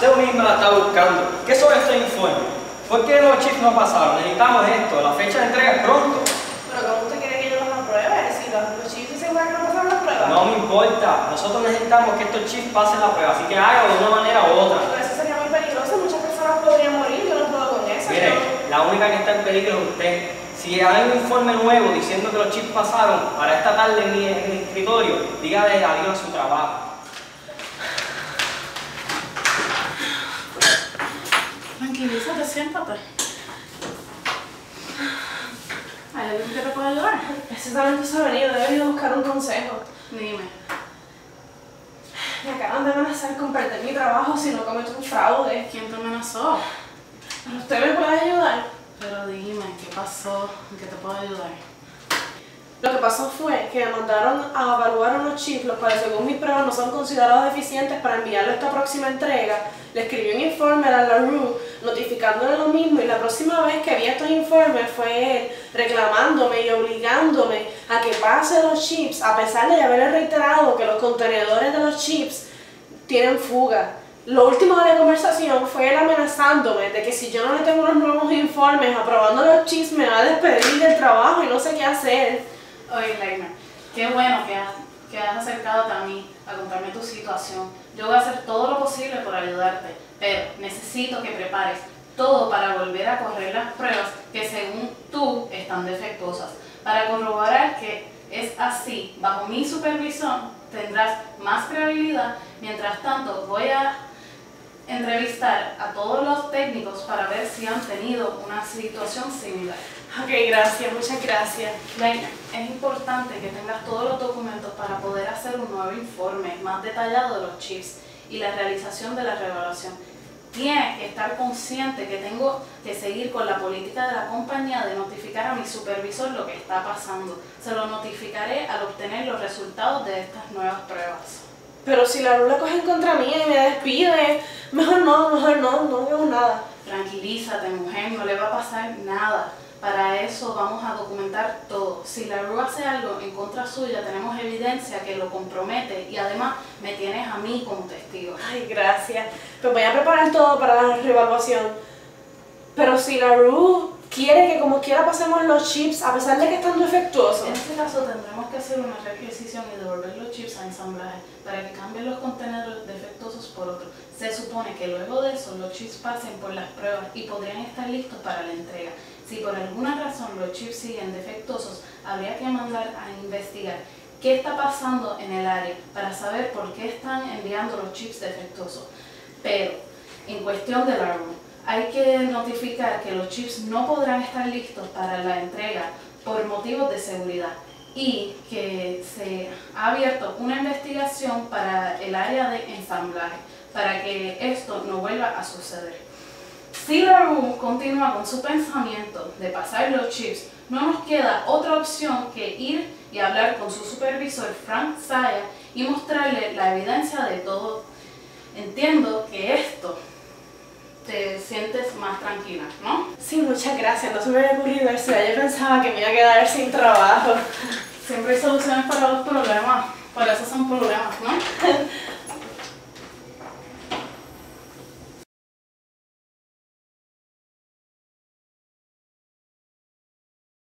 usted misma la está buscando. ¿Qué son estos informes? ¿Por qué los chips no pasaron? Necesitamos esto, la fecha de entrega es pronto. Pero ¿cómo usted quiere que yo los apruebe? Si los chips se aseguran que no pasaron la prueba. No me importa, nosotros necesitamos que estos chips pasen la prueba, así que hágalo de una manera u otra. Pero eso sería muy peligroso, muchas personas podrían morir, yo no puedo con eso. Mire, la única que está en peligro es usted. Si hay un informe nuevo diciendo que los chips pasaron para esta tarde en mi escritorio, dígale adiós a su trabajo. Tranquilízate, siéntate. ¿Hay alguien que te pueda ayudar? Precisamente se ha venido, debe ir a buscar un consejo. Dime. Me acaban de amenazar con perder mi trabajo si no cometo un fraude. ¿Quién te amenazó? ¿Pero usted me puede ayudar? Pero dime, ¿qué pasó? ¿En qué te puedo ayudar? Lo que pasó fue que me mandaron a evaluar unos chips, los cuales según mis pruebas no son considerados eficientes para enviarlo a esta próxima entrega. Le escribí un informe a la RU notificándole lo mismo y la próxima vez que vi estos informes fue él reclamándome y obligándome a que pase los chips a pesar de haberle reiterado que los contenedores de los chips tienen fuga. Lo último de la conversación fue él amenazándome de que si yo no le tengo unos nuevos informes aprobando los chips me va a despedir del trabajo y no sé qué hacer. Oye, Leina, qué bueno que has acercado a mí a contarme tu situación. Yo voy a hacer todo lo posible por ayudarte, pero necesito que prepares todo para volver a correr las pruebas que según tú están defectuosas. Para corroborar que es así, bajo mi supervisión, tendrás más credibilidad. Mientras tanto, voy a entrevistar a todos los técnicos para ver si han tenido una situación similar. Ok, gracias, muchas gracias. Leina, es importante que tengas todos los documentos para poder hacer un nuevo informe más detallado de los chips y la realización de la reevaluación. Tienes que estar consciente que tengo que seguir con la política de la compañía de notificar a mi supervisor lo que está pasando. Se lo notificaré al obtener los resultados de estas nuevas pruebas. Pero si la RU la coge en contra mía y me despide, mejor no hago nada. Tranquilízate, mujer, no le va a pasar nada. Para eso vamos a documentar todo. Si la RU hace algo en contra suya, tenemos evidencia que lo compromete y además me tienes a mí como testigo. Ay, gracias. Pues voy a preparar todo para la reevaluación. Pero si la RU quiere que como quiera pasemos los chips a pesar de que están defectuosos. En este caso tendremos que hacer una requisición y devolver los chips a ensamblaje para que cambien los contenedores defectuosos por otros. Se supone que luego de eso los chips pasen por las pruebas y podrían estar listos para la entrega. Si por alguna razón los chips siguen defectuosos, habría que mandar a investigar qué está pasando en el área para saber por qué están enviando los chips defectuosos. Pero en cuestión de la RU, hay que notificar que los chips no podrán estar listos para la entrega por motivos de seguridad y que se ha abierto una investigación para el área de ensamblaje para que esto no vuelva a suceder. Si la RU continúa con su pensamiento de pasar los chips, no nos queda otra opción que ir y hablar con su supervisor Frank Saya y mostrarle la evidencia de todo. Entiendo que esto te sientes más tranquila, ¿no? Sí, muchas gracias. No se me había ocurrido eso. Yo pensaba que me iba a quedar sin trabajo. Siempre hay soluciones para los problemas. Por eso son problemas, ¿no?